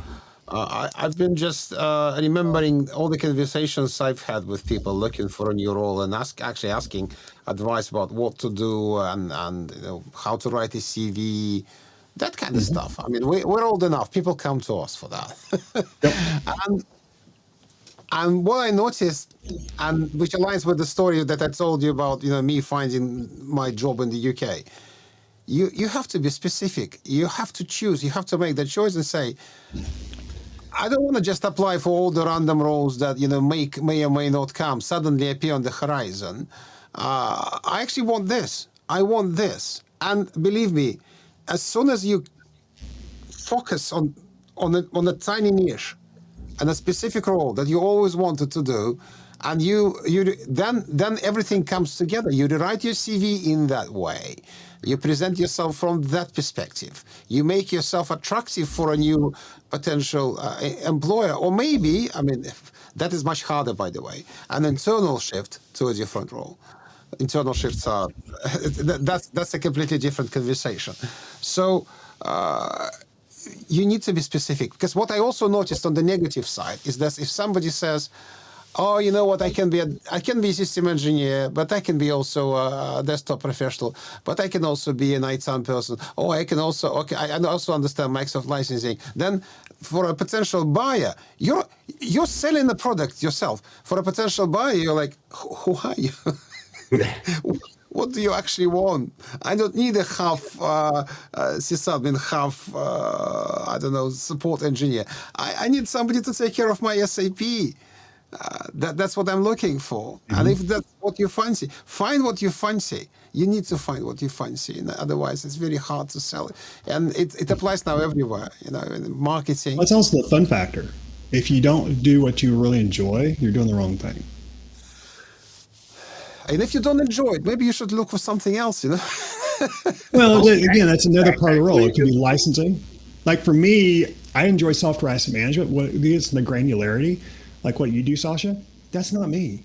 I've been just remembering all the conversations I've had with people looking for a new role and asking advice about what to do and how to write a CV, that kind of stuff. I mean, we're old enough. People come to us for that. And what I noticed, and which aligns with the story that I told you about, me finding my job in the UK, you have to be specific. You have to choose. You have to make the choice and say, I don't want to just apply for all the random roles that may or may not come, suddenly appear on the horizon. I actually want this. I want this. And believe me, as soon as you focus on a tiny niche and a specific role that you always wanted to do, and then everything comes together. You rewrite your CV in that way. You present yourself from that perspective. You make yourself attractive for a new potential employer, or maybe, that is much harder, by the way, an internal shift to a different role. Internal shifts are that's a completely different conversation. So you need to be specific, because what I also noticed on the negative side is that if somebody says, oh, you know what, I can be a system engineer, but I can be also a desktop professional, but I can also be an ITAM person. Oh, I can also, I also understand Microsoft licensing. Then for a potential buyer, you're selling the product yourself. For a potential buyer, you're like, who are you? What do you actually want? I don't need a half sysadmin, half, support engineer. I need somebody to take care of my SAP. That's what I'm looking for. Mm-hmm. And if that's what you fancy, find what you fancy. You need to find what you fancy. Otherwise, it's very hard to sell it. And it applies now everywhere, in marketing. That's also the fun factor. If you don't do what you really enjoy, you're doing the wrong thing. And if you don't enjoy it, maybe you should look for something else, Well, again, that's another part of the role. It can be licensing. Like for me, I enjoy software asset management. What is the granularity, like what you do, Sasha? That's not me.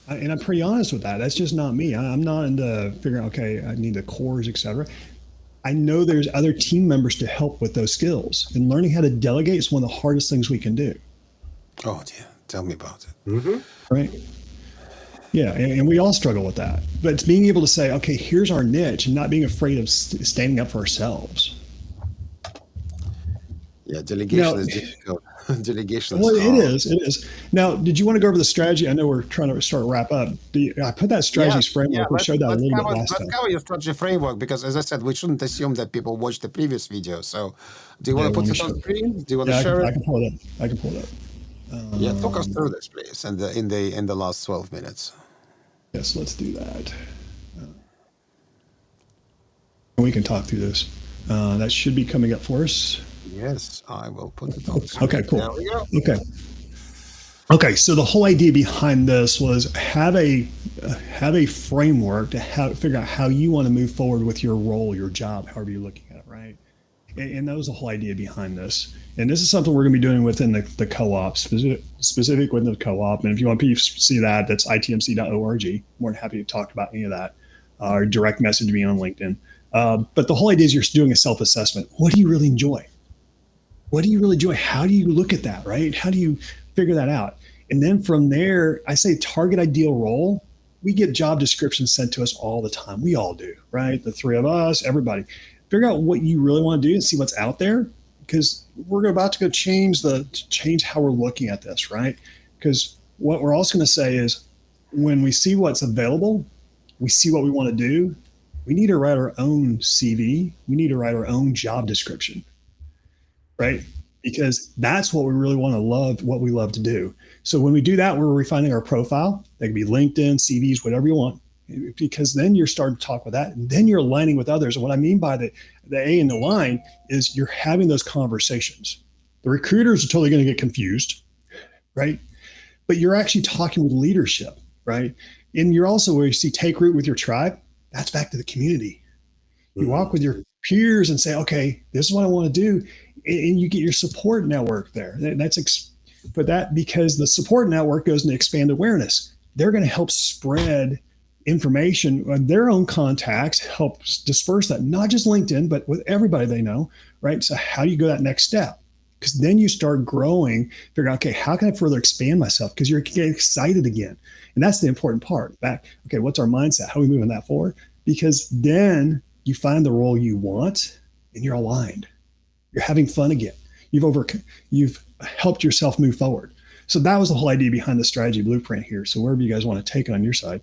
And I'm pretty honest with that. That's just not me. I'm not into figuring, okay, I need the cores, et cetera. I know there's other team members to help with those skills. And learning how to delegate is one of the hardest things we can do. Oh, yeah. Tell me about it. Mm-hmm. Right. Yeah, and we all struggle with that. But it's being able to say, okay, here's our niche, and not being afraid of standing up for ourselves. Yeah, delegation is difficult. Delegation is hard. It is. Now, did you want to go over the strategy? I know we're trying to start to wrap up. I put that strategies framework. We showed that a little bit last time. Let's cover your strategy framework, because, as I said, we shouldn't assume that people watched the previous video. So, do you want to put it on screen? Do you want to share it? I can pull it up. Talk us through this, please, in the last 12 minutes. Yes, let's do that. We can talk through this. That should be coming up for us. Yes, I will put it on screen. Okay, cool. There we go. Okay. So the whole idea behind this was have a framework to figure out how you want to move forward with your role, your job, however you're looking at it, right? And that was the whole idea behind this. And this is something we're going to be doing within the co-op, specific within the co-op. And if you want to see that, that's itmc.org. More than happy to talk about any of that, or direct message me on LinkedIn. But the whole idea is you're doing a self-assessment. What do you really enjoy? What do you really enjoy? How do you look at that, right? How do you figure that out? And then from there, I say target ideal role. We get job descriptions sent to us all the time. We all do, right? The three of us, everybody. Figure out what you really want to do and see what's out there, because we're about to go change how we're looking at this, right? Because what we're also going to say is when we see what's available, we see what we want to do, we need to write our own CV. We need to write our own job description, right? Because that's what we really want to love, what we love to do. So when we do that, we're refining our profile. That could be LinkedIn, CVs, whatever you want, because then you're starting to talk with that, and then you're aligning with others. And what I mean by the A in the line is you're having those conversations. The recruiters are totally going to get confused, right? But you're actually talking with leadership, right? And you're also, where you see take root with your tribe, that's back to the community. You walk with your peers and say, okay, this is what I want to do. And you get your support network there. Because the support network goes into expand awareness. They're going to help spread information on their own contacts, help disperse that, not just LinkedIn, but with everybody they know, right? So how do you go that next step? Because then you start growing, figure out, okay, how can I further expand myself? Because you're getting excited again. And that's the important part. What's our mindset? How are we moving that forward? Because then you find the role you want, and you're aligned. You're having fun again. You've helped yourself move forward. So that was the whole idea behind the strategy blueprint here. So wherever you guys want to take it on your side,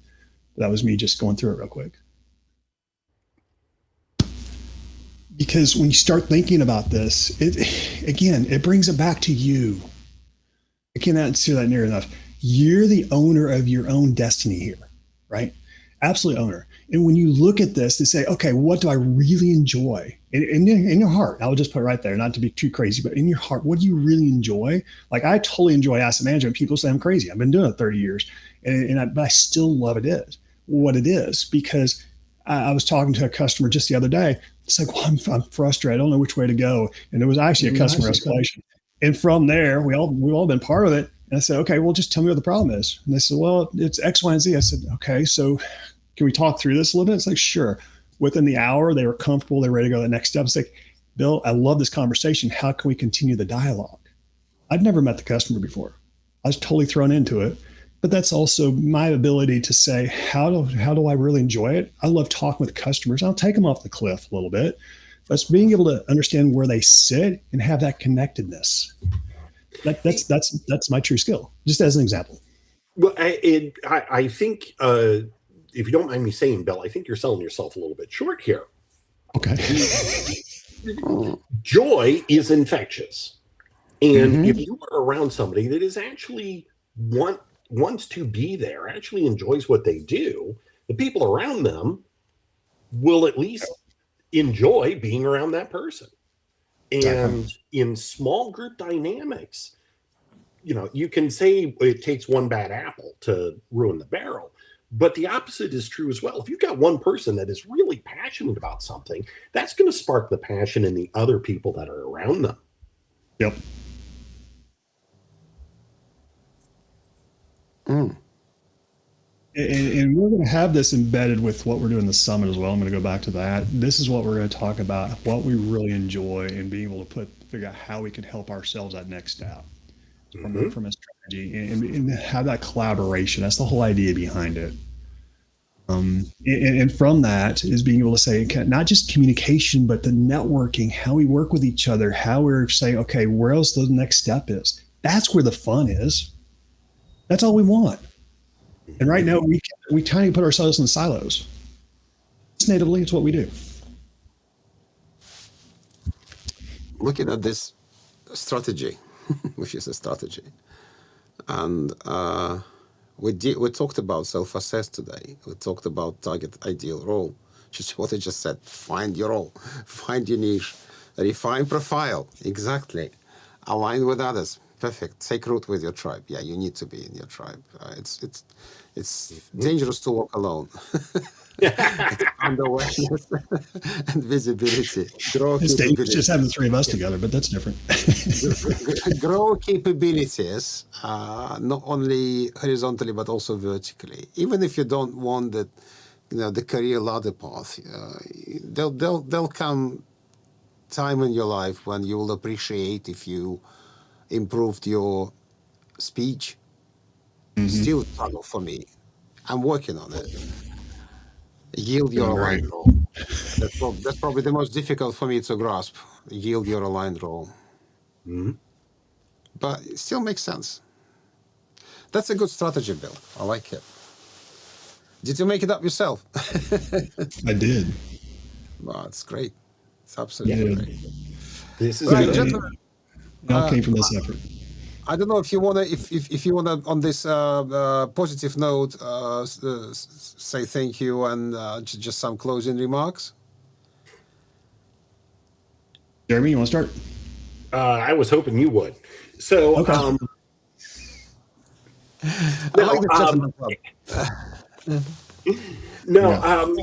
that was me just going through it real quick. Because when you start thinking about this, it brings it back to you. I cannot say that near enough. You're the owner of your own destiny here, right? Absolute owner. And when you look at this and say, okay, what do I really enjoy? In your heart, I'll just put it right there, not to be too crazy, but in your heart, what do you really enjoy? Like, I totally enjoy asset management. People say I'm crazy. I've been doing it 30 years, but I still love what it is, because I was talking to a customer just the other day. It's like, well, I'm frustrated. I don't know which way to go. And there was actually a customer escalation. And from there, we've all been part of it. And I said, okay, well, just tell me what the problem is. And they said, well, it's X, Y, and Z. I said, okay, so can we talk through this a little bit? It's like, sure. Within the hour, they were comfortable. They were ready to go to the next step. It's like, Bill, I love this conversation. How can we continue the dialogue? I'd never met the customer before. I was totally thrown into it. But that's also my ability to say, how do I really enjoy it? I love talking with customers. I'll take them off the cliff a little bit. But it's being able to understand where they sit and have that connectedness. That's my true skill, just as an example. Well, I think, if you don't mind me saying, Bill, I think you're selling yourself a little bit short here. Okay. Joy is infectious. And if you are around somebody that is actually wants to be there, actually enjoys what they do, the people around them will at least enjoy being around that person. And in small group dynamics, you can say it takes one bad apple to ruin the barrel, but the opposite is true as well. If you've got one person that is really passionate about something, that's going to spark the passion in the other people that are around them. Yep. And we're going to have this embedded with what we're doing in the summit as well. I'm going to go back to that. This is what we're going to talk about, what we really enjoy, and being able to figure out how we can help ourselves that next step from a strategy and have that collaboration. That's the whole idea behind it. And from that is being able to say, not just communication, but the networking, how we work with each other, how we're saying, okay, where else the next step is. That's where the fun is. That's all we want. And right now, we kind of put ourselves in silos. It's natively, it's what we do. Looking at this strategy, which is a strategy, and we talked about self-assess today. We talked about target ideal role, which is what I just said. Find your role, find your niche, refine profile. Exactly. Align with others. Perfect. Take root with your tribe. Yeah, you need to be in your tribe. It's dangerous to walk alone. And awareness and visibility. It's dangerous just having the three of us together, but that's different. Grow capabilities, not only horizontally but also vertically. Even if you don't want the career ladder path, there'll come time in your life when you will appreciate if you improved your speech. Still a struggle for me. I'm working on it. Yield your aligned role. That's probably the most difficult for me to grasp. Yield your aligned role. But it still makes sense. That's a good strategy, Bill. I like it. Did you make it up yourself? I did. Well, it's great. It's absolutely great. This is right, gentlemen. That came from this effort. I don't know if you wanna, if you wanna, on this positive note, say thank you and just some closing remarks. Jeremy, you want to start? I was hoping you would. So, okay.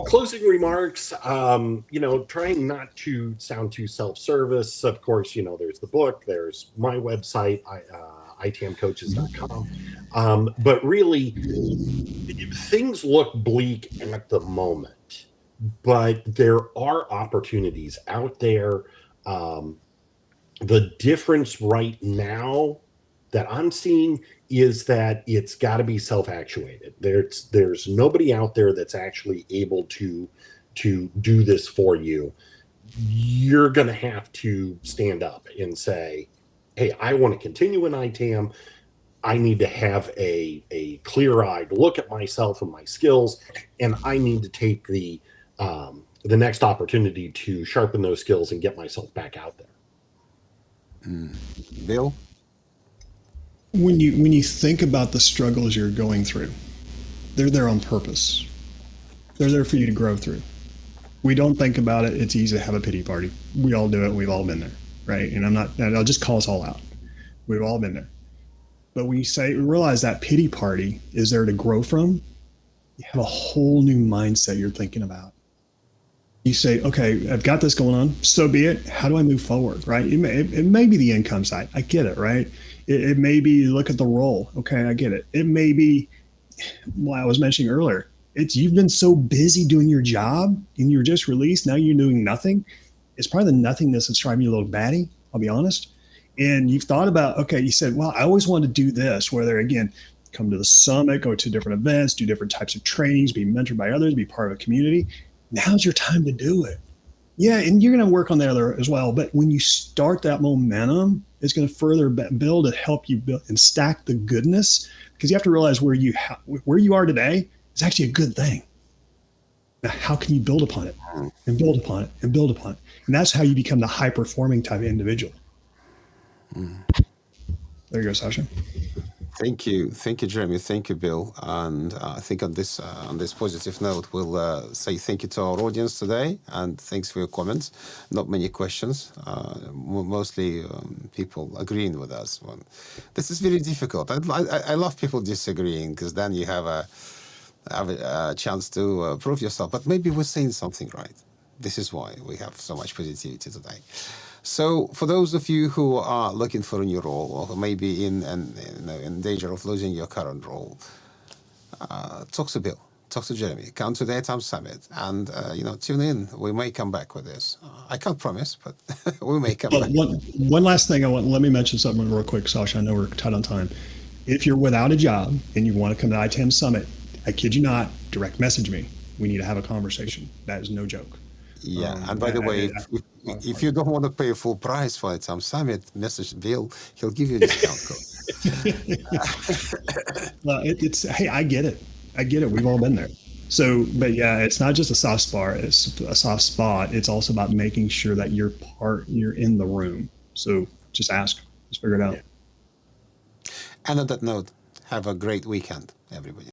Closing remarks, trying not to sound too self-service. Of course, there's the book, there's my website, itamcoaches.com. But really, things look bleak at the moment, but there are opportunities out there. The difference right now that I'm seeing is that it's got to be self-actuated. There's nobody out there that's actually able to do this for you. you're going to have to stand up and say, hey, I want to continue in ITAM. I need to have a clear-eyed look at myself and my skills, and I need to take the next opportunity to sharpen those skills and get myself back out there. Bill? When you think about the struggles you're going through, they're there on purpose. They're there for you to grow through. We don't think about it. It's easy to have a pity party. We all do it. We've all been there, right? And I'll just call us all out. We've all been there. But when you realize that pity party is there to grow from, you have a whole new mindset you're thinking about. You say, okay, I've got this going on. So be it. How do I move forward, right? It may be the income side. I get it, right? It may be look at the role. Okay, I get it. It may be, well, I was mentioning earlier, you've been so busy doing your job and you're just released. Now you're doing nothing. It's probably the nothingness that's driving you a little batty, I'll be honest. And you've thought about, okay, you said, well, I always wanted to do this, whether again, come to the summit, go to different events, do different types of trainings, be mentored by others, be part of a community. Now's your time to do it. Yeah, and you're going to work on the other as well. But when you start that momentum, it's going to further build and help you build and stack the goodness, because you have to realize where you are today is actually a good thing. Now, how can you build upon it and build upon it and build upon it? And that's how you become the high-performing type of individual. There you go, Sasha. Thank you, Jeremy. Thank you, Bill. And I think on this positive note, we'll say thank you to our audience today, and thanks for your comments. Not many questions, mostly people agreeing with us. This is very difficult. I love people disagreeing, because then you have a chance to prove yourself. But maybe we're saying something right. This is why we have so much positivity today. So for those of you who are looking for a new role, or who may be in danger of losing your current role, talk to Bill, talk to Jeremy, come to the ITAM Summit, and tune in. We may come back with this. I can't promise, but we may come back. One last thing let me mention something real quick, Sasha. I know we're tight on time. If you're without a job and you want to come to ITAM Summit, I kid you not, direct message me. We need to have a conversation. That is no joke. Yeah, and by the way, if you don't want to pay full price for ITAM Summit, message Bill. He'll give you a discount code. Well, hey, I get it. We've all been there. So, but yeah, it's not just a soft spot. It's a soft spot. It's also about making sure that you're in the room. So just ask. Just figure it out. And on that note, have a great weekend, everybody.